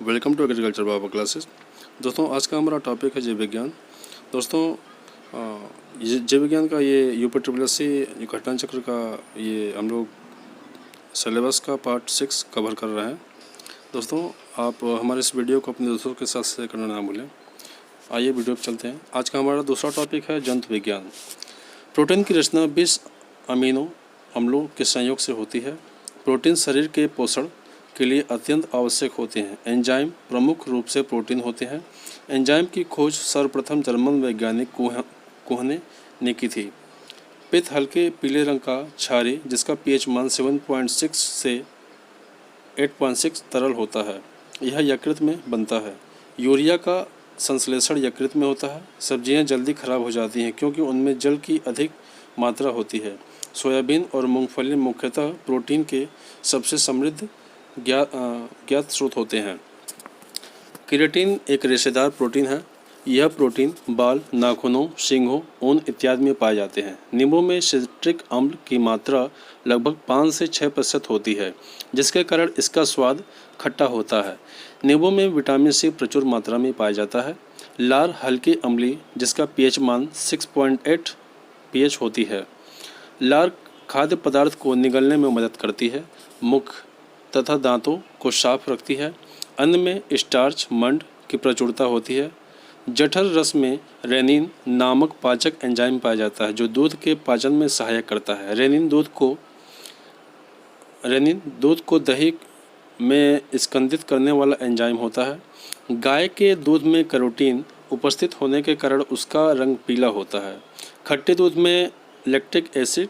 Welcome to agriculture Baba classes. दोस्तों, आज का हमारा टॉपिक है जीव विज्ञान। दोस्तों, जीव विज्ञान का ये UPSSC घटना चक्र का ये हम लोग सिलेबस का पार्ट 6 कवर कर रहे हैं। दोस्तों, आप हमारे इस वीडियो को अपने दोस्तों के साथ शेयर करना ना भूलें। आइए वीडियो पर चलते हैं। आज का हमारा दूसरा टॉपिक है जंतु विज्ञान। प्रोटीन की रचना 20 अमीनो अम्लों के संयोग से होती है। प्रोटीन शरीर के पोषण के लिए अत्यंत आवश्यक होते हैं। एंजाइम प्रमुख रूप से प्रोटीन होते हैं। एंजाइम की खोज सर्वप्रथम जर्मन वैज्ञानिक कोहने ने की थी। पित्त हल्के पीले रंग का क्षारीय जिसका pH मान 7.6 से 8.6 तरल होता है। यह यकृत में बनता है। यूरिया का संश्लेषण यकृत में होता है। सब्जियां जल्दी खराब हो जाती हैं क्योंकि उनमें जल की अधिक मात्रा होती है। सोयाबीन और मूंगफली मुख्यतः प्रोटीन के सबसे समृद्ध ज्ञात स्रोत होते हैं। केराटिन एक रेशेदार प्रोटीन है। यह प्रोटीन बाल, नाखूनों, सींगों, ऊन इत्यादि में पाए जाते हैं। नींबू में सिट्रिक अम्ल की मात्रा लगभग 5 से 6% होती है, जिसके कारण इसका स्वाद खट्टा होता है। नींबू में विटामिन सी प्रचुर मात्रा में पाया जाता है। लार हल्की अम्लीय जिसका pH मान 6.8 pH होती है। लार खाद्य पदार्थ को निगलने में मदद करती है। मुख तथा दांतों को साफ रखती है। अन्न में स्टार्च मंड की प्रचुरता होती है। जठर रस में रेनिन नामक पाचक एंजाइम पाया जाता है जो दूध के पाचन में सहायक करता है। रेनिन दूध को दही में स्कंदित करने वाला एंजाइम होता है। गाय के दूध में कैरोटीन उपस्थित होने के कारण उसका रंग पीला होता है। खट्टे दूध में लैक्टिक एसिड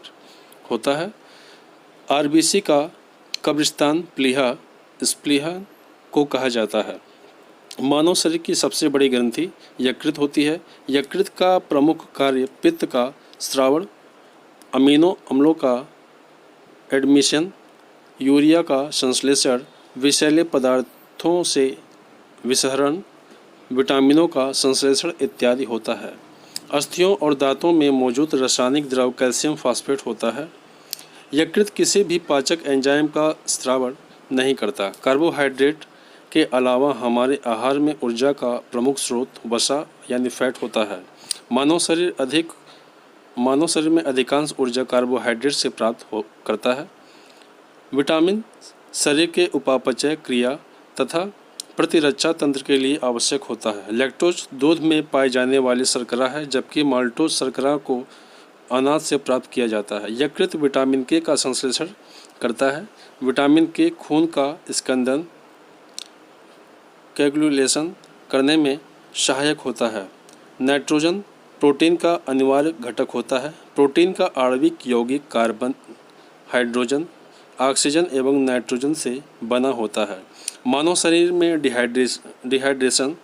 होता है। आरबीसी का कब्रिस्तान स्प्लीहा को कहा जाता है। मानव शरीर की सबसे बड़ी ग्रंथि यकृत होती है। यकृत का प्रमुख कार्य पित्त का स्रावण, अमीनो अम्लों का एडमिशन, यूरिया का संश्लेषण, विषैले पदार्थों से विसरण, विटामिनों का संश्लेषण इत्यादि होता है। अस्थियों और दांतों में मौजूद रासायनिक द्रव कैल्शियम फॉस्फेट होता है। यकृत किसी भी पाचक एंजाइम का स्रावण नहीं करता। कार्बोहाइड्रेट के अलावा हमारे आहार में ऊर्जा का प्रमुख स्रोत वसा यानी फैट होता है। मानव शरीर में अधिकांश ऊर्जा कार्बोहाइड्रेट से प्राप्त करता है। विटामिन शरीर के उपापचय क्रिया तथा प्रतिरक्षा तंत्र के लिए आवश्यक होता है। लैक्टोज दूध में पाई जाने वाली शर्करा है, जबकि माल्टोज शर्करा को अनाज से प्राप्त किया जाता है। यकृत विटामिन के का संश्लेषण करता है। विटामिन के खून का स्कंदन कोएगुलेशन करने में सहायक होता है। नाइट्रोजन प्रोटीन का अनिवार्य घटक होता है। प्रोटीन का आणविक यौगिक कार्बन, हाइड्रोजन, ऑक्सीजन एवं नाइट्रोजन से बना होता है। मानव शरीर में डिहाइड्रेशन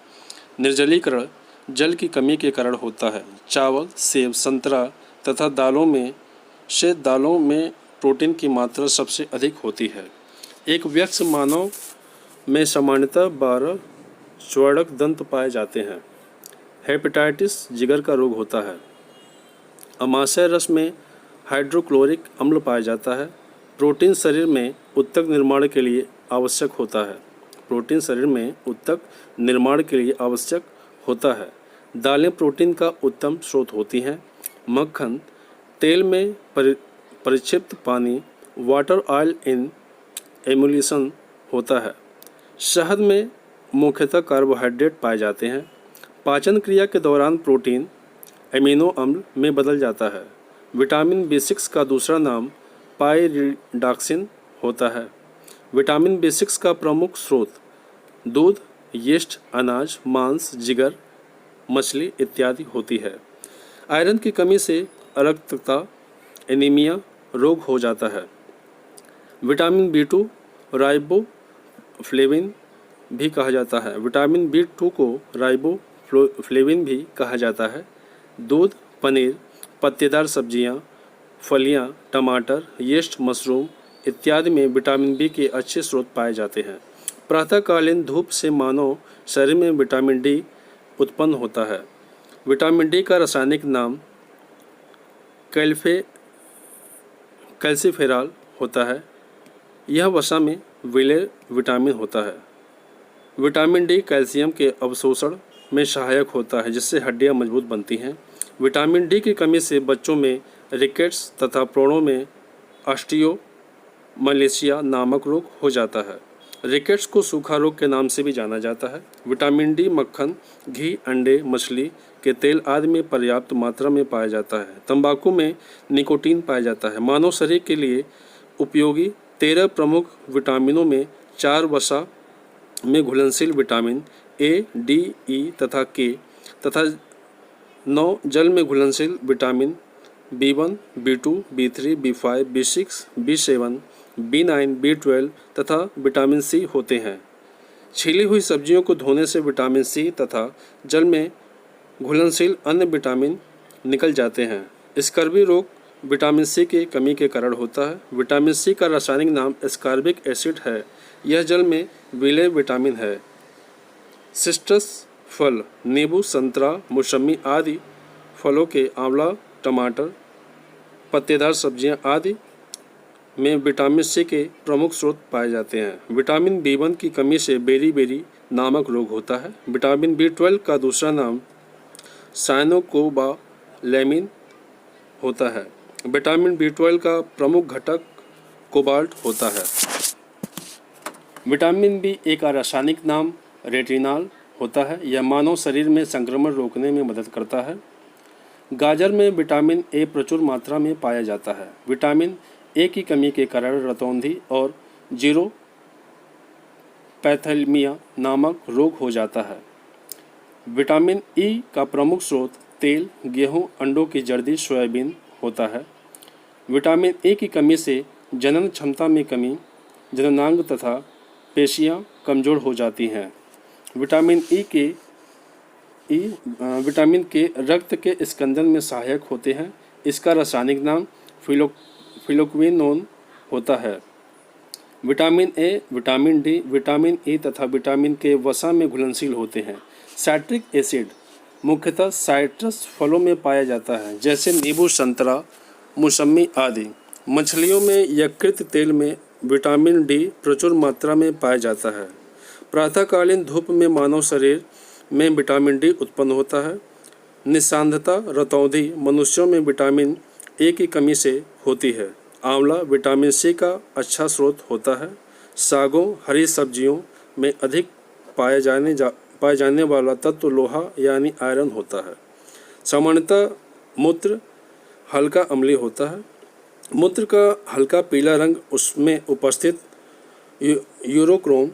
निर्जलीकरण जल की कमी के कारण होता है। चावल, सेब, संतरा तथा दालों में प्रोटीन की मात्रा सबसे अधिक होती है। एक वयस्क मानव में सामान्यतः 12 स्वर्णक दंत पाए जाते हैं। हेपेटाइटिस जिगर का रोग होता है। अमाशय रस में हाइड्रोक्लोरिक अम्ल पाया जाता है। प्रोटीन शरीर में उत्तक निर्माण के लिए आवश्यक होता है। दालें प्रोटीन का उत्तम स्रोत होती हैं। मक्खन, तेल में परिक्षिप्त पानी, वाटर ऑयल इन एमुलेशन होता है। शहद में मुख्यतः कार्बोहाइड्रेट पाए जाते हैं। पाचन क्रिया के दौरान प्रोटीन एमिनो अम्ल में बदल जाता है। विटामिन B6 का दूसरा नाम पाइरिडॉक्सिन होता है। विटामिन B6 का प्रमुख स्रोत दूध, यीस्ट, अनाज, मांस, जिगर, मछली इत्यादि होती है। आयरन की कमी से अरक्तता, एनीमिया रोग हो जाता है। विटामिन B2 राइबोफ्लेविन भी कहा जाता है। विटामिन B2 को राइबोफ्लेविन भी कहा जाता है। दूध, पनीर, पत्तेदार सब्जियां, फलियां, टमाटर, यीस्ट, मशरूम इत्यादि में विटामिन B के अच्छे स्रोत पाए जाते हैं। प्रातःकालीन धूप से मानव शरीर में विटामिन D उत्पन्न होता है। विटामिन D का रासायनिक नाम कैल्सिफेरॉल होता है। यह वसा में विलेय विटामिन होता है। विटामिन डी कैल्शियम के अवशोषण में सहायक होता है, जिससे हड्डियां मजबूत बनती हैं। विटामिन डी की कमी से बच्चों में रिकेट्स तथा प्रौढ़ों में ऑस्टियोमलेशिया नामक रोग हो जाता है। रिकेट्स को सूखा रोग के नाम से भी जाना जाता है। विटामिन डी मक्खन, घी, अंडे, मछली के तेल आदि में पर्याप्त मात्रा में पाया जाता है। तंबाकू में निकोटीन पाया जाता है। मानव शरीर के लिए उपयोगी 13 प्रमुख विटामिनों में 4 वसा में घुलनशील विटामिन ए, डी, ई तथा के तथा 9 जल में घुलनशील vitamin B1, B2, B3, B5, B6, B7, B9, B12 तथा विटामिन सी होते हैं। छीली हुई सब्जियों को धोने से विटामिन सी तथा जल में घुलनशील अन्य विटामिन निकल जाते हैं। स्कर्वी रोग विटामिन सी की कमी के कारण होता है। विटामिन सी का रासायनिक नाम एस्कॉर्बिक एसिड है। यह जल में विलेय विटामिन है। सिट्रस फल, नींबू, संतरा, मौसमी आदि फलों के आंवला, टमाटर, पत्तेदार सब्जियां आदि में विटामिन सी के प्रमुख स्रोत पाए जाते हैं। विटामिन B1 की कमी से बेरी-बेरी नामक रोग होता है। विटामिन B12 का दूसरा नाम साइनोकोबालेमिन होता है। विटामिन B12 का प्रमुख घटक कोबाल्ट होता है। विटामिन बी एक रासायनिक नाम रेटिनॉल होता है। यह मानव शरीर में संक्रमण रोकने में मदद करता है। गाजर में विटामिन ए प्रचुर मात्रा में पाया जाता है। विटामिन ए की कमी के कारण रतौंधी और जीरोपैथेलमिया नामक रोग हो जाता है। विटामिन ई का प्रमुख स्रोत तेल, गेहूं, अंडों की जर्दी, सोयाबीन होता है। विटामिन ए की कमी से जनन क्षमता में कमी, जननांग तथा पेशियां कमज़ोर हो जाती हैं। विटामिन विटामिन के रक्त के स्कंदन में सहायक होते हैं। इसका रासायनिक नाम फिलोक्विनोन होता है। Vitamin A, vitamin D, vitamin E तथा विटामिन के वसा में घुलनशील होते हैं। साइट्रिक एसिड मुख्यतः साइट्रस फलों में पाया जाता है, जैसे नींबू, संतरा, मौसमी आदि। मछलियों में यकृत तेल में विटामिन डी प्रचुर मात्रा में पाया जाता है। प्रातःकालीन धूप में मानव शरीर में विटामिन डी उत्पन्न होता है। निस्सांधता रतौंधी मनुष्यों में विटामिन ए की कमी से होती है। आंवला विटामिन सी का अच्छा स्रोत होता है। सागों, हरी सब्जियों में अधिक पाए जाने वाला तत्व लोहा यानी आयरन होता है। सामान्यतः मूत्र हल्का अम्लीय होता है। मूत्र का हल्का पीला रंग उसमें उपस्थित यूरोक्रोम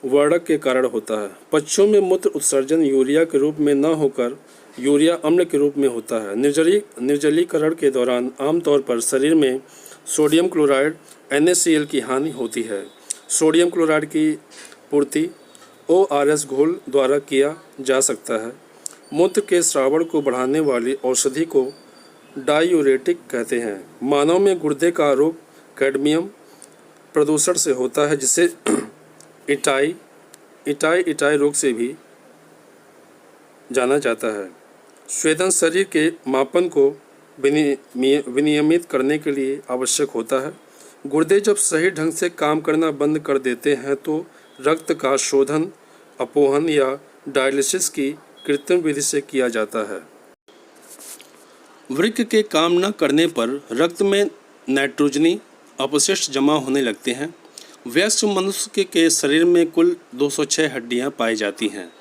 वर्णक के कारण होता है। पक्षियों में मूत्र उत्सर्जन यूरिया के रूप में न होकर यूरिया अम्ल के रूप में होता है। निर्जलीकरण के दौरान आमतौर पर शरीर में सोडियम क्लोराइड NaCl की हानि होती है। सोडियम क्लोराइड की पूर्ति ORS घोल द्वारा किया जा सकता है। मूत्र के स्रावण को बढ़ाने वाली औषधि को डायूरेटिक कहते हैं। मानव में गुर्दे का रोग कैडमियम प्रदूषण से होता है, जिसे इटाई रोग से भी जाना जाता है। स्वेदन शरीर के मापन को विनियमित करने के लिए आवश्यक होता है। गुर्दे जब सही ढंग से काम करना बंद कर देते हैं तो रक्त का शोधन अपोहन या डायलिसिस की कृत्रिम विधि से किया जाता है। वृक्क के काम न करने पर रक्त में नाइट्रोजनी अपशिष्ट जमा होने लगते हैं। वयस्क मनुष्य के शरीर में कुल 206 हड्डियां पाई जाती हैं।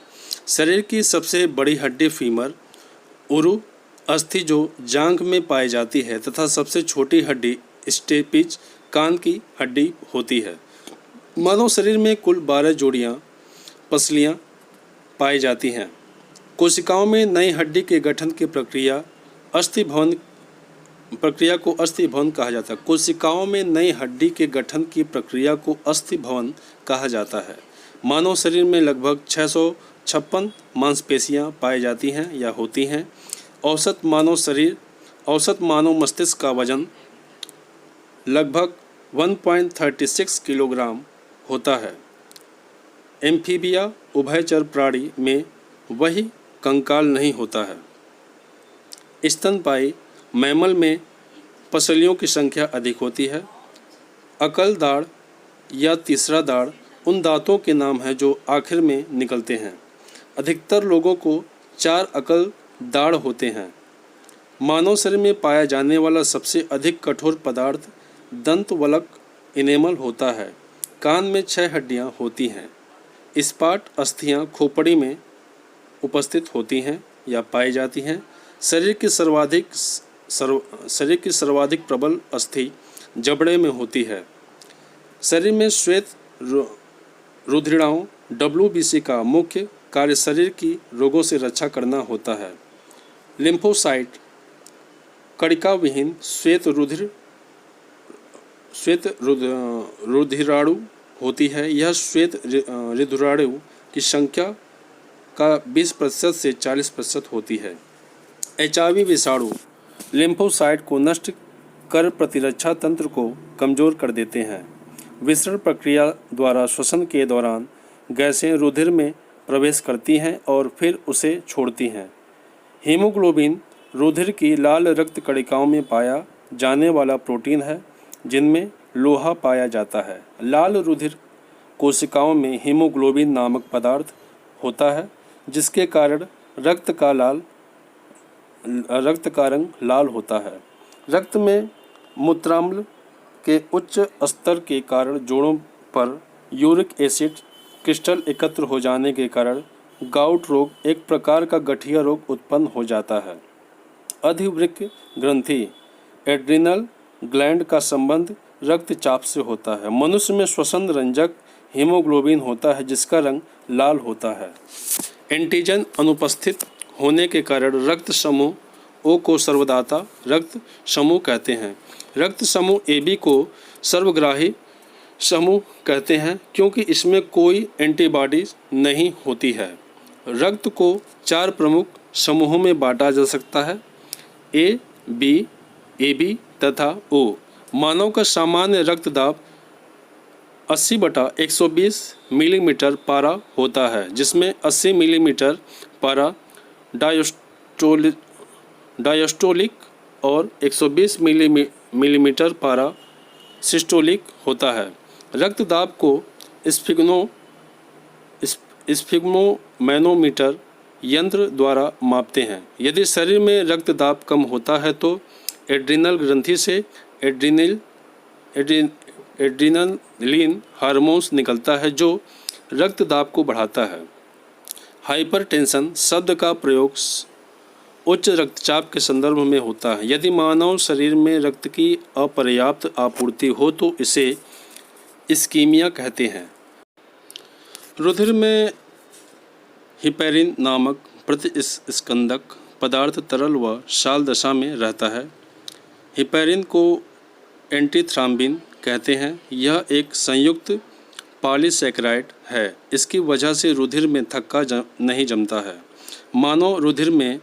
शरीर की सबसे बड़ी हड्डी फीमर उरु अस्थि जो जांघ में पाई जाती है तथा सबसे छोटी हड्डी स्टेपिज कान की हड्डी होती है। मानव शरीर में कुल 12 जोड़ियां पसलियां पाई जाती हैं। कोशिकाओं में नई हड्डी के गठन की प्रक्रिया को अस्थि भवन कहा जाता है। कोशिकाओं में नई हड्डी के गठन की प्रक्रिया को अस्थि भवन कहा जाता है। मानव शरीर में लगभग 656 मांसपेशियां पाई जाती हैं या होती हैं। औसत मानव मस्तिष्क का वजन लगभग 1.36 किलोग्राम होता है। एम्फीबिया उभयचर प्राणी में वही कंकाल नहीं होता है। स्तनपायी मैमल में पसलियों की संख्या अधिक होती है। अकल दाढ़ या तीसरा दाढ़ उन दांतों के नाम हैं जो आखिर में निकलते हैं। अधिकतर लोगों को 4 अकल दाढ़ होते हैं। मानव शरीर में पाया जाने वाला सबसे अधिक कठोर पदार्थ दंतवल्क इनेमल होता है। कान में 6 हड्डियां होती हैं। इस्पाट अस्थियां खोपड़ी में उपस्थित होती हैं या पाई जाती हैं। शरीर की सर्वाधिक प्रबल अस्थि जबड़े में होती है। शरीर में श्वेत रुधिराओं WBC का मुख्य कार्य शरीर की रोगों से रक्षा करना होता है। लिम्फोसाइट कणिका विहीन श्वेत रुधिराणु होती है। यह श्वेत रुधिराणु की संख्या का 20% से 40% होती है। HIV विषाणु लिम्फोसाइट को नष्ट कर प्रतिरक्षा तंत्र को कमज़ोर कर देते हैं। विसरण प्रक्रिया द्वारा श्वसन के दौरान गैसें रुधिर में प्रवेश करती हैं और फिर उसे छोड़ती हैं। हीमोग्लोबिन रुधिर की लाल रक्त कणिकाओं में पाया जाने वाला प्रोटीन है जिनमें लोहा पाया जाता है। लाल रुधिर कोशिकाओं में हीमोग्लोबिन नामक पदार्थ होता है जिसके कारण रक्त का रंग लाल होता है। रक्त में मूत्राम्ल के उच्च स्तर के कारण जोड़ों पर यूरिक एसिड क्रिस्टल एकत्र हो जाने के कारण गाउट रोग एक प्रकार का गठिया रोग उत्पन्न हो जाता है। अधिवृक्क ग्रंथि एड्रिनल ग्लैंड का संबंध रक्तचाप से होता है। मनुष्य में श्वसन रंजक हीमोग्लोबिन होता है जिसका रंग लाल होता है। एंटीजन अनुपस्थित होने के कारण रक्त समूह O को सर्वदाता रक्त समूह कहते हैं। रक्त समूह AB को सर्वग्राही समूह कहते हैं क्योंकि इसमें कोई एंटीबॉडी नहीं होती है। रक्त को 4 प्रमुख समूहों में बांटा जा सकता है, A, B, AB तथा O। मानव का सामान्य रक्तदाब 80/120 मिलीमीटर पारा होता है जिसमें 80 मिलीमीटर पारा डायस्टोलिक और 120 मिलीमीटर पारा सिस्टोलिक होता है। रक्तदाब को स्फिग्मोमैनोमीटर यंत्र द्वारा मापते हैं। यदि शरीर में रक्तदाब कम होता है तो एड्रिनल ग्रंथि से एड्रिनलिन हार्मोन्स निकलता है जो रक्तदाब को बढ़ाता है। हाइपरटेंशन शब्द का प्रयोग उच्च रक्तचाप के संदर्भ में होता है। यदि मानव शरीर में रक्त की अपर्याप्त आपूर्ति हो तो इसे इस्कीमिया कहते हैं। रुधिर में हिपैरिन नामक प्रतिस्कंदक पदार्थ तरल व शाल दशा में रहता है। हिपैरिन को एंटीथ्राम्बिन कहते हैं। यह एक संयुक्त पॉलीसैकेराइड है। इसकी वजह से रुधिर में थक्का नहीं जमता है। मानव रुधिर में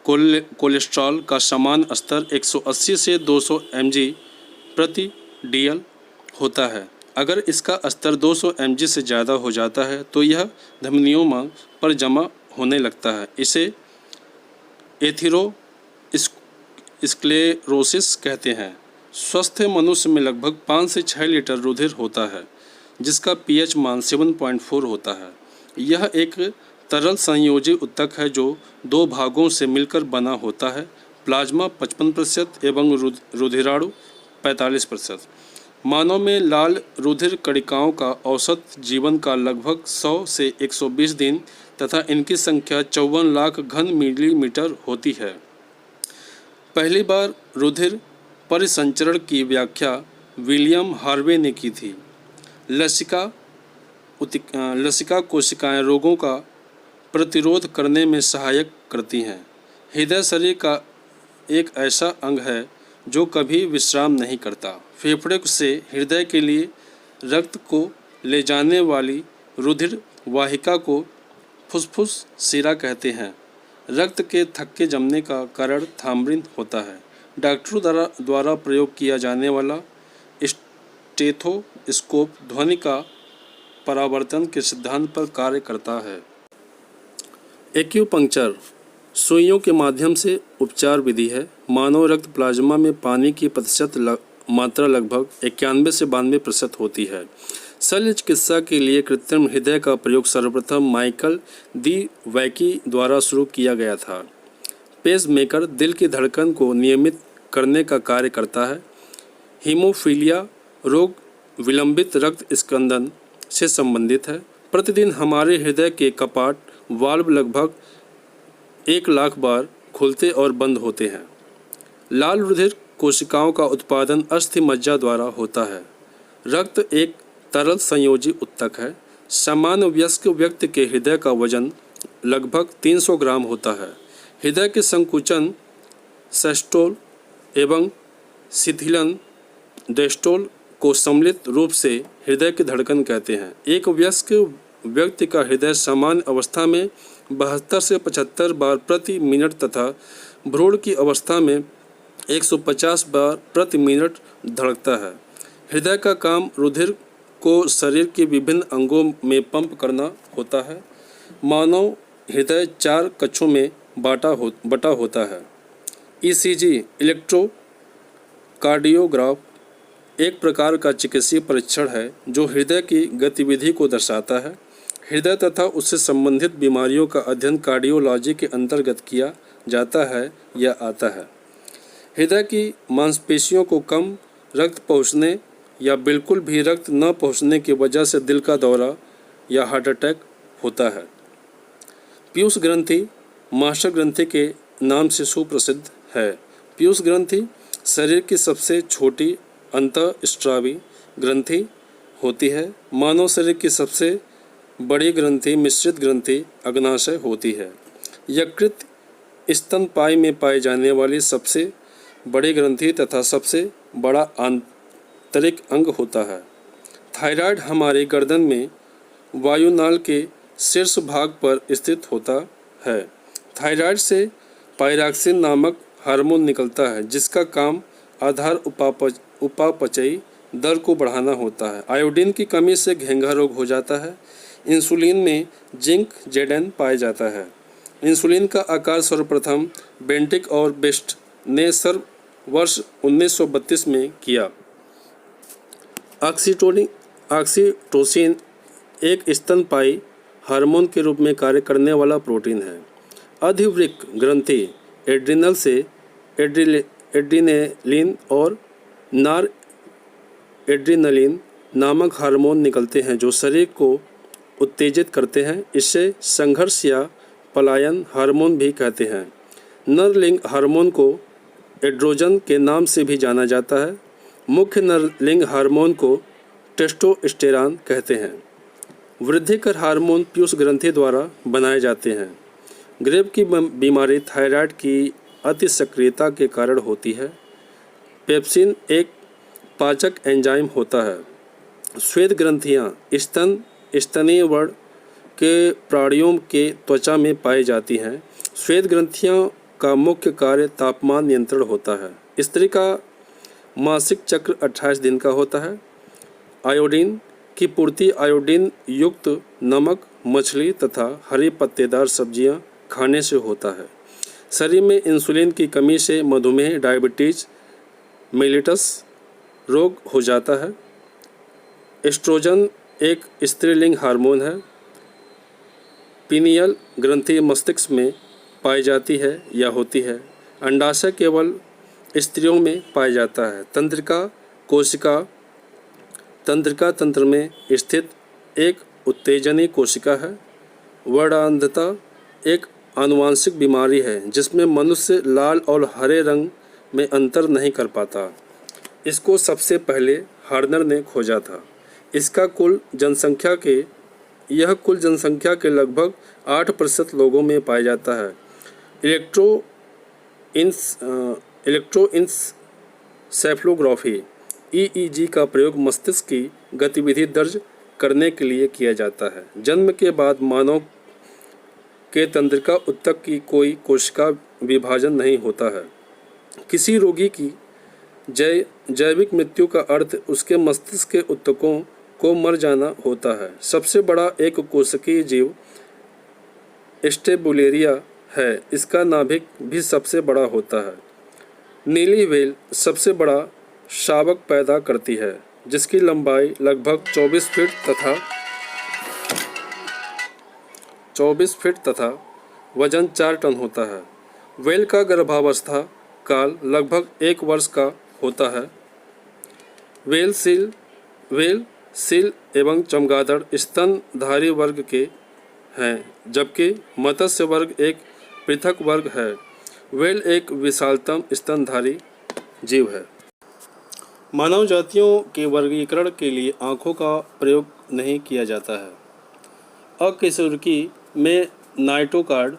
कोलेस्ट्रॉल का सामान्य स्तर 180 से 200 mg/dl होता है। अगर इसका स्तर 200 mg से ज़्यादा हो जाता है तो यह धमनियों पर जमा होने लगता है। इसे एथेरोस्क्लेरोसिस कहते हैं। स्वस्थ मनुष्य में लगभग 5 से 6 लीटर रुधिर होता है जिसका pH मान 7.4 होता है। यह एक तरल संयोजी ऊतक है जो 2 भागों से मिलकर बना होता है, प्लाज्मा 55% एवं रुधिराणु 45%। मानव में लाल रुधिर कणिकाओं का औसत जीवन का लगभग 100 से 120 दिन तथा इनकी संख्या 54 लाख घन मिलीमीटर होती है। पहली बार रुधिर परिसंचरण की व्याख्या विलियम हार्वे ने की थी। लसिका कोशिकाएं रोगों का प्रतिरोध करने में सहायक करती हैं। हृदय शरीर का एक ऐसा अंग है जो कभी विश्राम नहीं करता। फेफड़े से हृदय के लिए रक्त को ले जाने वाली रुधिर वाहिका को फुफ्फुस शिरा कहते हैं। रक्त के थक्के जमने का कारण थाम्बरिन होता है। डॉक्टरों द्वारा प्रयोग किया जाने वाला स्टेथोस्कोप ध्वनि का परावर्तन के सिद्धांत पर कार्य करता है। एक्यूपंक्चर सुइयों के माध्यम से उपचार विधि है। मानव रक्त प्लाज्मा में पानी की प्रतिशत मात्रा लगभग 91 से 92% होती है। शल्य चिकित्सा के लिए कृत्रिम हृदय का प्रयोग सर्वप्रथम माइकल दी वैकी द्वारा शुरू किया गया था। पेसमेकर दिल की धड़कन को नियमित करने का कार्य करता है। हीमोफीलिया रोग विलंबित रक्त स्कंदन से संबंधित है। प्रतिदिन हमारे हृदय के कपाट वाल्व लगभग 1,00,000 बार खुलते और बंद होते हैं। लाल रुधिर कोशिकाओं का उत्पादन अस्थि मज्जा द्वारा होता है। रक्त एक तरल संयोजी उत्तक है। सामान्य वयस्क व्यक्ति के हृदय का वजन लगभग 300 ग्राम होता है। हृदय के संकुचन सिस्टोल एवं शिथिलन डायस्टोल को सम्मिलित रूप से हृदय की धड़कन कहते हैं। एक वयस्क व्यक्ति का हृदय सामान्य अवस्था में 72 से 75 बार प्रति मिनट तथा भ्रूण की अवस्था में 150 बार प्रति मिनट धड़कता है। हृदय का काम रुधिर को शरीर के विभिन्न अंगों में पंप करना होता है। मानव हृदय 4 कक्षों में बटा होता है। ईसीजी इलेक्ट्रोकार्डियोग्राफ एक प्रकार का चिकित्सीय परीक्षण है जो हृदय की गतिविधि को दर्शाता है। हृदय तथा उससे संबंधित बीमारियों का अध्ययन कार्डियोलॉजी के अंतर्गत किया जाता है या आता है। हृदय की मांसपेशियों को कम रक्त पहुँचने या बिल्कुल भी रक्त न पहुँचने की वजह से दिल का दौरा या हार्ट अटैक होता है। पीयूष ग्रंथि मास्टर ग्रंथि के नाम से सुप्रसिद्ध है। पीयूष ग्रंथि शरीर की सबसे छोटी अंतःस्रावी ग्रंथि होती है। मानव शरीर की सबसे बड़ी ग्रंथि मिश्रित ग्रंथि अग्नाशय होती है। यकृत स्तनपायी में पाई जाने वाली सबसे बड़ी ग्रंथि तथा सबसे बड़ा आंतरिक अंग होता है। थायराइड हमारी गर्दन में वायुनाल के शीर्ष भाग पर स्थित होता है। थायराइड से पायरॉक्सिन नामक हार्मोन निकलता है जिसका काम आधार उपापचयी दर को बढ़ाना होता है। आयोडीन की कमी से घेंघा रोग हो जाता है। इंसुलिन में जिंक जेडन पाया जाता है। इंसुलिन का आकार सर्वप्रथम बेंटिक और बेस्ट ने वर्ष 1932 में किया। ऑक्सीटोसिन एक स्तनपायी हार्मोन के रूप में कार्य करने वाला प्रोटीन है। अधिवृक्क ग्रंथि एड्रिनल से एड्रिनेलिन और नार एड्रिनलिन नामक हार्मोन निकलते हैं जो शरीर को उत्तेजित करते हैं। इसे संघर्ष या पलायन हार्मोन भी कहते हैं। नरलिंग हार्मोन को एड्रोजन के नाम से भी जाना जाता है। मुख्य नरलिंग हार्मोन को टेस्टोस्टेरॉन कहते हैं। वृद्धिकर हार्मोन पीयूष ग्रंथि द्वारा बनाए जाते हैं। ग्रेव की बीमारी थायराइड की अति सक्रियता के कारण होती है। पेप्सिन एक पाचक एंजाइम होता है। श्वेत ग्रंथियाँ स्तनीय वर्ण के प्राणियों के त्वचा में पाई जाती हैं। श्वेत ग्रंथियों का मुख्य कार्य तापमान नियंत्रण होता है। स्त्री का मासिक चक्र 28 दिन का होता है। आयोडीन की पूर्ति आयोडीन युक्त नमक, मछली तथा हरी पत्तेदार सब्जियां खाने से होता है। शरीर में इंसुलिन की कमी से मधुमेह, डायबिटीज, मेलिटस रोग हो जाता है। एस्ट्रोजन एक स्त्रीलिंग हार्मोन है। पीनियल ग्रंथि मस्तिष्क में पाई जाती है या होती है। अंडाशय केवल स्त्रियों में पाया जाता है। तंत्रिका कोशिका तंत्रिका तंत्र में स्थित एक उत्तेजनी कोशिका है। वर्णांधता एक आनुवांशिक बीमारी है जिसमें मनुष्य लाल और हरे रंग में अंतर नहीं कर पाता। इसको सबसे पहले हार्नर ने खोजा था। यह कुल जनसंख्या के लगभग 8% लोगों में पाया जाता है। इलेक्ट्रोइंसेफेलोग्राफी EEG का प्रयोग मस्तिष्क की गतिविधि दर्ज करने के लिए किया जाता है। जन्म के बाद मानव के तंत्रिका ऊतक की कोई कोशिका विभाजन नहीं होता है। किसी रोगी की जैविक मृत्यु का अर्थ उसके मस्तिष्क के ऊतकों को मर जाना होता है। सबसे बड़ा एक कोशिकीय जीव स्टेबुलेरिया है। इसका नाभिक भी सबसे बड़ा होता है। नीली व्हेल सबसे बड़ा शावक पैदा करती है। जिसकी लंबाई लगभग 24 फीट तथा वजन 4 टन होता है। व्हेल का गर्भावस्था काल लगभग 1 वर्ष का होता है। व्हेल सील एवं चमगादड़ स्तनधारी वर्ग के हैं, जबकि मत्स्य वर्ग एक पृथक वर्ग है। व्हेल एक विशालतम स्तनधारी जीव है। मानव जातियों के वर्गीकरण के लिए आँखों का प्रयोग नहीं किया जाता है। अकशेरुकी में नाटोकार्ड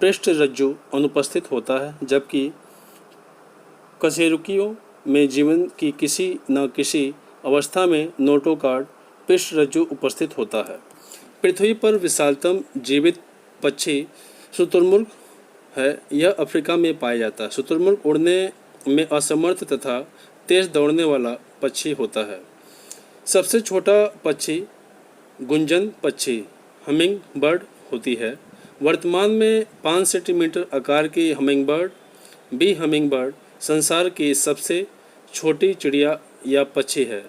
पृष्ठरज्जु अनुपस्थित होता है, जबकि कशेरुकियों में जीवन की किसी न किसी अवस्था में नोटोकार्ड पृष्ठरज्जु उपस्थित होता है। पृथ्वी पर विशालतम जीवित पक्षी शुतुरमुर्ग है। यह अफ्रीका में पाया जाता है। शुतुरमुर्ग उड़ने में असमर्थ तथा तेज दौड़ने वाला पक्षी होता है। सबसे छोटा पक्षी गुंजन पक्षी हमिंग बर्ड होती है। वर्तमान में 5 सेंटीमीटर आकार की हमिंग बर्ड संसार की सबसे छोटी चिड़िया या पक्षी है,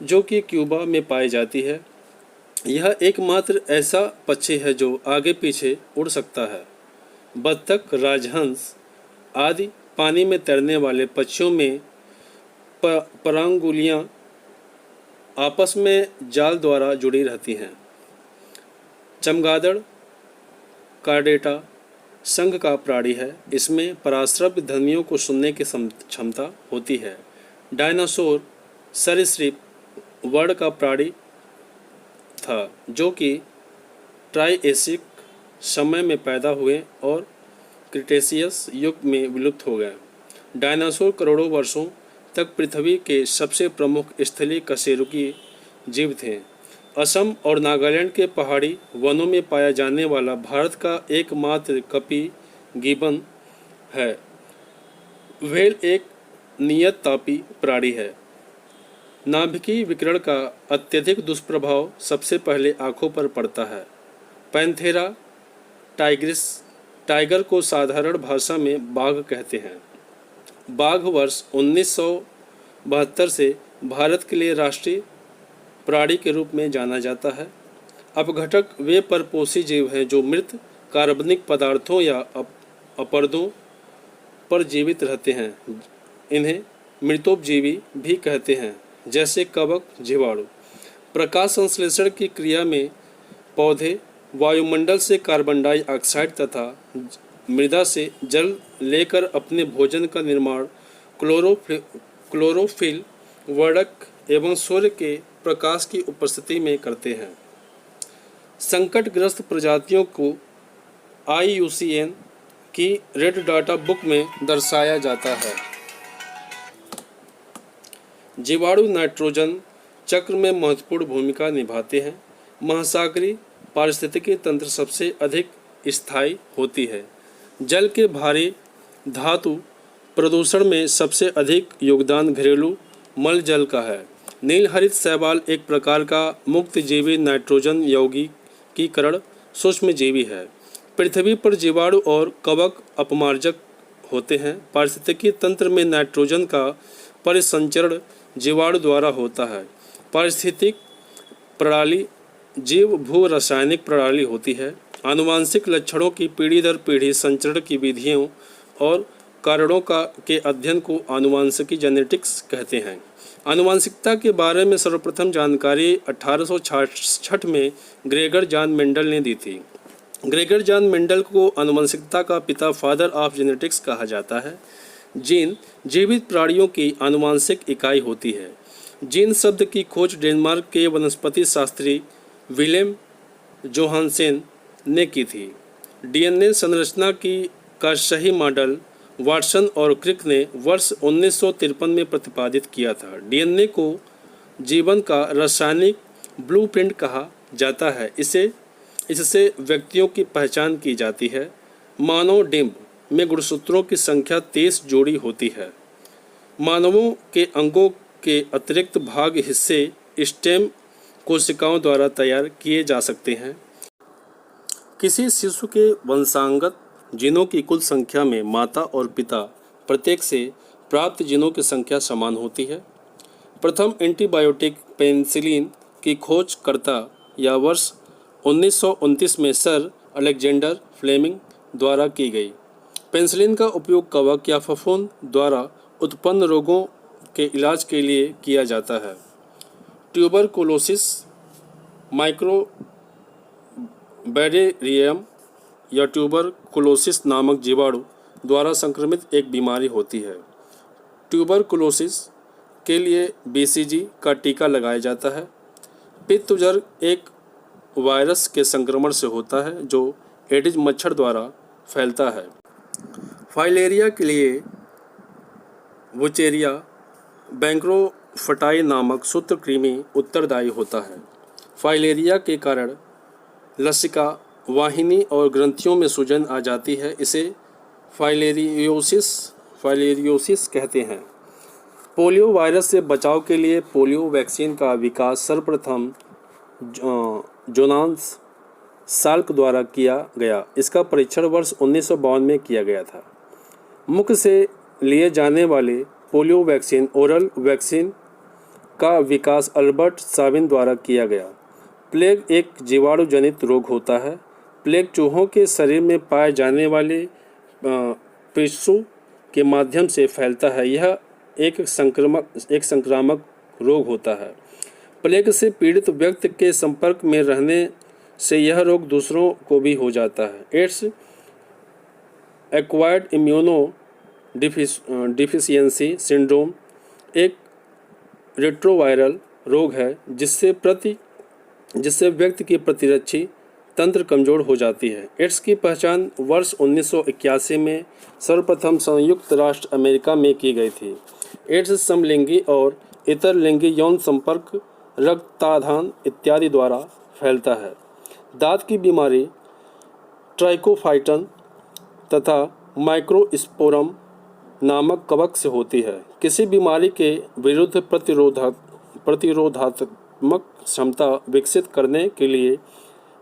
जो कि क्यूबा में पाई जाती है। यह एकमात्र ऐसा पक्षी है जो आगे पीछे उड़ सकता है। बत्तख, राजहंस आदि पानी में तैरने वाले पक्षियों में परांगुलियां आपस में जाल द्वारा जुड़ी रहती हैं। चमगादड़ कार्डेटा संघ का प्राणी है। इसमें पराश्रव्य ध्वनियों को सुनने की क्षमता होती है। डायनासोर सरीसृप वर्ण का प्राणी था, जो कि ट्राइएसिक समय में पैदा हुए और क्रिटेशियस युग में विलुप्त हो गए। डायनासोर करोड़ों वर्षों तक पृथ्वी के सबसे प्रमुख स्थलीय कशेरुकी जीव थे। असम और नागालैंड के पहाड़ी वनों में पाया जाने वाला भारत का एकमात्र कपी गिबन है। व्हेल एक नियततापी प्राणी है। नाभिकीय विकिरण का अत्यधिक दुष्प्रभाव सबसे पहले आँखों पर पड़ता है। पैंथेरा टाइगर को साधारण भाषा में बाघ कहते हैं। बाघ वर्ष 1972 से भारत के लिए राष्ट्रीय प्राणी के रूप में जाना जाता है। अपघटक वे परपोषी जीव हैं जो मृत कार्बनिक पदार्थों या अपरदों पर जीवित रहते हैं। इन्हें मृतोपजीवी भी कहते हैं, जैसे कवक, जीवाणु। प्रकाश संश्लेषण की क्रिया में पौधे वायुमंडल से कार्बन डाइऑक्साइड तथा मृदा से जल लेकर अपने भोजन का निर्माण क्लोरोफिल वर्णक एवं सूर्य के प्रकाश की उपस्थिति में करते हैं। संकटग्रस्त प्रजातियों को IUCN की रेड डाटा बुक में दर्शाया जाता है। जीवाणु नाइट्रोजन चक्र में महत्वपूर्ण भूमिका निभाते हैं। महासागरीय पारिस्थितिकी तंत्र सबसे अधिक स्थायी होती है। जल के भारी धातु प्रदूषण में सबसे अधिक योगदान घरेलू मल जल का है। नीलहरित शैवाल एक प्रकार का मुक्त जीवी नाइट्रोजन यौगिकीकरण सूक्ष्मजीवी है। पृथ्वी पर जीवाणु और कवक अपमार्जक होते हैं। पारिस्थितिकी तंत्र में नाइट्रोजन का परिसंचरण जीवाणु द्वारा होता है। पारिस्थितिक प्रणाली जीव भू रासायनिक प्रणाली होती है। आनुवांशिक लक्षणों की पीढ़ी दर पीढ़ी संचरण की विधियों और कारणों के अध्ययन को आनुवांशिकी जेनेटिक्स कहते हैं। आनुवांशिकता के बारे में सर्वप्रथम जानकारी 1866 में ग्रेगर जॉन मेंडल ने दी थी। ग्रेगर जॉन मेंडल को आनुवंशिकता का पिता फादर ऑफ जेनेटिक्स कहा जाता है। जीन जीवित प्राणियों की आनुवंशिक इकाई होती है। जीन शब्द की खोज डेनमार्क के वनस्पति शास्त्री विलेम जोहानसेन ने की थी। डीएनए संरचना का सही मॉडल वाटसन और क्रिक ने वर्ष 1953 में प्रतिपादित किया था। डीएनए को जीवन का रासायनिक ब्लूप्रिंट कहा जाता है। इससे व्यक्तियों की पहचान की जाती है। मानव डिंब में गुणसूत्रों की संख्या 23 जोड़ी होती है। मानवों के अंगों के अतिरिक्त भाग हिस्से स्टेम कोशिकाओं द्वारा तैयार किए जा सकते हैं। किसी शिशु के वंशांगत जीनों की कुल संख्या में माता और पिता प्रत्येक से प्राप्त जीनों की संख्या समान होती है। प्रथम एंटीबायोटिक पेनिसिलिन की खोजकर्ता या वर्ष 1929 में सर अलेक्जेंडर फ्लेमिंग द्वारा की गई। पेनिसिलिन का उपयोग कवक या फफूंद द्वारा उत्पन्न रोगों के इलाज के लिए किया जाता है। ट्यूबरकुलोसिस माइक्रोबैक्टीरियम या ट्यूबरकुलोसिस नामक जीवाणु द्वारा संक्रमित एक बीमारी होती है। ट्यूबरकुलोसिस के लिए BCG का टीका लगाया जाता है। पित्त ज्वर एक वायरस के संक्रमण से होता है जो एडिज मच्छर द्वारा फैलता है। फाइलेरिया के लिए वुचेरिया बैंक्रोफटाई नामक सूत्रकृमि उत्तरदायी होता है। फाइलेरिया के कारण लसिका वाहिनी और ग्रंथियों में सूजन आ जाती है। इसे फाइलेरियोसिस कहते हैं। पोलियो वायरस से बचाव के लिए पोलियो वैक्सीन का विकास सर्वप्रथम जोनास साल्क द्वारा किया गया। इसका परीक्षण वर्ष 1952 में किया गया था। मुख से लिए जाने वाले पोलियो वैक्सीन ओरल वैक्सीन का विकास अल्बर्ट साबिन द्वारा किया गया। प्लेग एक जीवाणु जनित रोग होता है। प्लेग चूहों के शरीर में पाए जाने वाले पिस्सू के माध्यम से फैलता है। यह एक संक्रामक रोग होता है। प्लेग से पीड़ित व्यक्ति के संपर्क में रहने से यह रोग दूसरों को भी हो जाता है। Ads acquired immuno deficiency syndrome एक रेट्रोवायरल रोग है जिससे व्यक्ति की प्रतिरक्षी तंत्र कमजोर हो जाती है। एड्स की पहचान वर्ष 1981 में सर्वप्रथम संयुक्त राष्ट्र अमेरिका में की गई थी। एड्स समलिंगी और इतर लिंगी यौन संपर्क, रक्ताधान इत्यादि द्वारा फैलता है। दांत की बीमारी ट्राइकोफाइटन तथा माइक्रोस्पोरम नामक कवक से होती है। किसी बीमारी के विरुद्ध प्रतिरोधात्मक क्षमता विकसित करने के लिए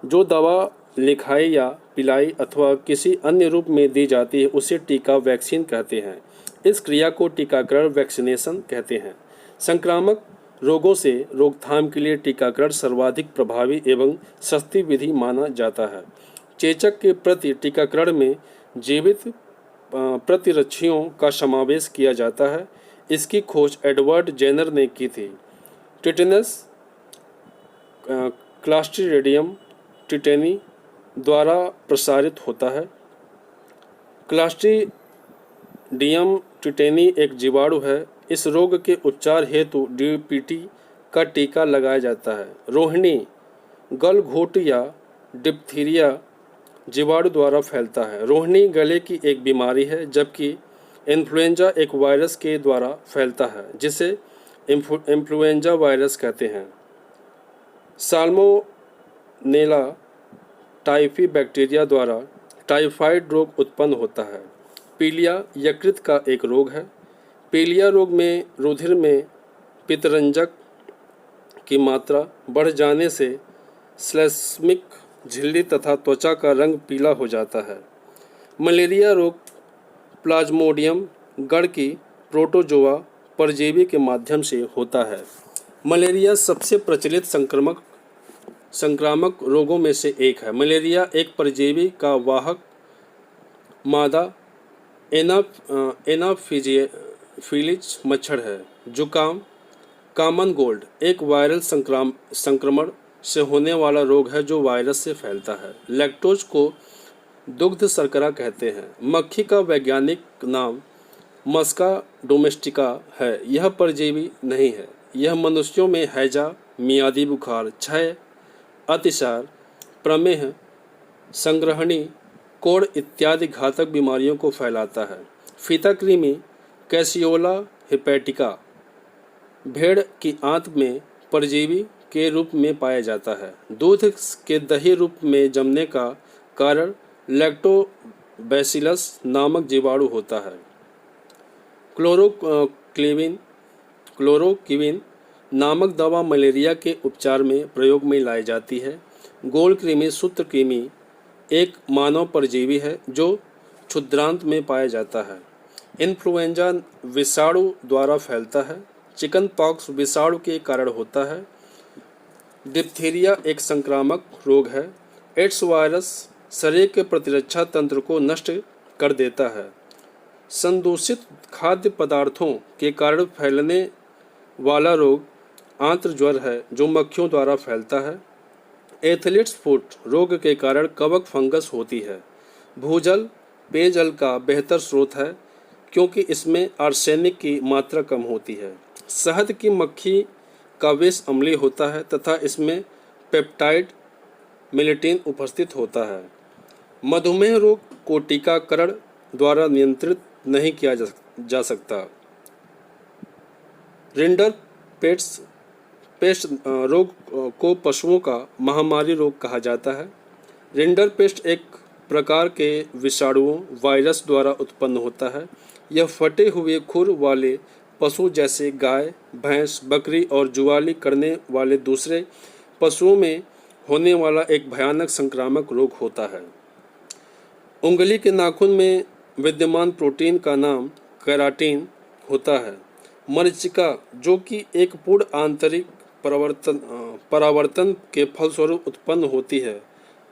जो दवा लिखाई या पिलाई अथवा किसी अन्य रूप में दी जाती है उसे टीका वैक्सीन कहते हैं। इस क्रिया को टीकाकरण वैक्सीनेशन कहते हैं। संक्रामक रोगों से रोकथाम के लिए टीकाकरण सर्वाधिक प्रभावी एवं सस्ती विधि माना जाता है। चेचक के प्रति टीकाकरण में जीवित प्रतिरक्षियों का समावेश किया जाता है। इसकी खोज एडवर्ड जेनर ने की थी। टिटेनस क्लास्ट्रीडियम टिटेनी द्वारा प्रसारित होता है। क्लास्ट्रीडियम टिटेनी एक जीवाणु है। इस रोग के उपचार हेतु DPT का टीका लगाया जाता है। रोहिणी गलघोटू या डिप्थीरिया जीवाणु द्वारा फैलता है। रोहिणी गले की एक बीमारी है जबकि इन्फ्लुएंजा एक वायरस के द्वारा फैलता है जिसे इन्फ्लुएंजा वायरस कहते हैं। साल्मोनेला टाइफी बैक्टीरिया द्वारा टाइफाइड रोग उत्पन्न होता है। पीलिया यकृत का एक रोग है। पीलिया रोग में रुधिर में पित्तरंजक की मात्रा बढ़ जाने से श्लेष्मिक झिल्ली तथा त्वचा का रंग पीला हो जाता है। मलेरिया रोग प्लाज्मोडियम गण की प्रोटोजोआ परजीवी के माध्यम से होता है। मलेरिया सबसे प्रचलित संक्रामक रोगों में से एक है। मलेरिया एक परजीवी का वाहक मादा एनाफिलिज मच्छर है। जुकाम कॉमन कोल्ड एक वायरल संक्रमण से होने वाला रोग है जो वायरस से फैलता है। लैक्टोज को दुग्ध शर्करा कहते हैं। मक्खी का वैज्ञानिक नाम मस्का डोमेस्टिका है। यह परजीवी नहीं है। यह मनुष्यों में हैजा, मियादी बुखार, क्षय, अतिसार, प्रमेह, संग्रहणी, कोढ़ इत्यादि घातक बीमारियों को फैलाता है। फीता कृमि कैसियोला हेपेटिका भेड़ की आंत में परजीवी के रूप में पाया जाता है। दूध के दही रूप में जमने का कारण लैक्टोबैसिलस नामक जीवाणु होता है। क्लोरोक्विन नामक दवा मलेरिया के उपचार में प्रयोग में लाई जाती है। गोल कृमि सूत्रकृमि एक मानव परजीवी है जो क्षुद्रांत में पाया जाता है। इन्फ्लुएंजा विषाणु द्वारा फैलता है। चिकन पॉक्स विषाणु के कारण होता है। डिप्थीरिया एक संक्रामक रोग है। एड्स वायरस शरीर के प्रतिरक्षा तंत्र को नष्ट कर देता है। संदूषित खाद्य पदार्थों के कारण फैलने वाला रोग आंत्र ज्वर है जो मक्खियों द्वारा फैलता है। एथलीट्स फुट रोग के कारण कवक फंगस होती है। भूजल पेयजल का बेहतर स्रोत है क्योंकि इसमें आर्सेनिक की मात्रा कम होती है। शहद की मक्खी का विष अम्लीय होता है तथा इसमें पेप्टाइड मिलेटिन उपस्थित होता है। मधुमेह रोग को टीकाकरण द्वारा नियंत्रित नहीं किया जा सकता। रिंडर पेस्ट रोग को पशुओं का महामारी रोग कहा जाता है। रिंडर पेस्ट एक प्रकार के विषाणुओं वायरस द्वारा उत्पन्न होता है। यह फटे हुए खुर वाले पशु जैसे गाय, भैंस, बकरी और जुआली करने वाले दूसरे पशुओं में होने वाला एक भयानक संक्रामक रोग होता है। उंगली के नाखून में विद्यमान प्रोटीन का नाम केराटिन होता है। मरीचिका जो कि एक पूर्ण आंतरिक परावर्तन के फलस्वरूप उत्पन्न होती है,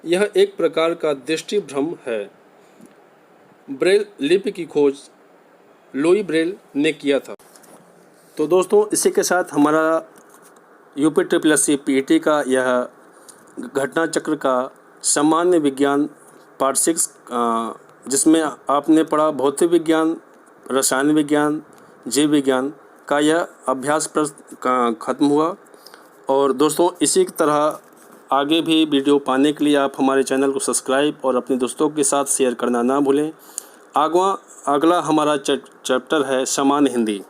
यह एक प्रकार का दृष्टि भ्रम है। ब्रेल लिपि की खोज लुई ब्रेल ने किया था। तो दोस्तों, इसी के साथ हमारा UPSSC PET का यह घटना चक्र का सामान्य विज्ञान पार्ट 6 जिसमें आपने पढ़ा भौतिक विज्ञान, रसायन विज्ञान, जीव विज्ञान का यह अभ्यास प्रश्न खत्म हुआ। और दोस्तों, इसी तरह आगे भी वीडियो पाने के लिए आप हमारे चैनल को सब्सक्राइब और अपने दोस्तों के साथ शेयर करना ना भूलें। अगला हमारा चैप्टर है सामान्य हिंदी।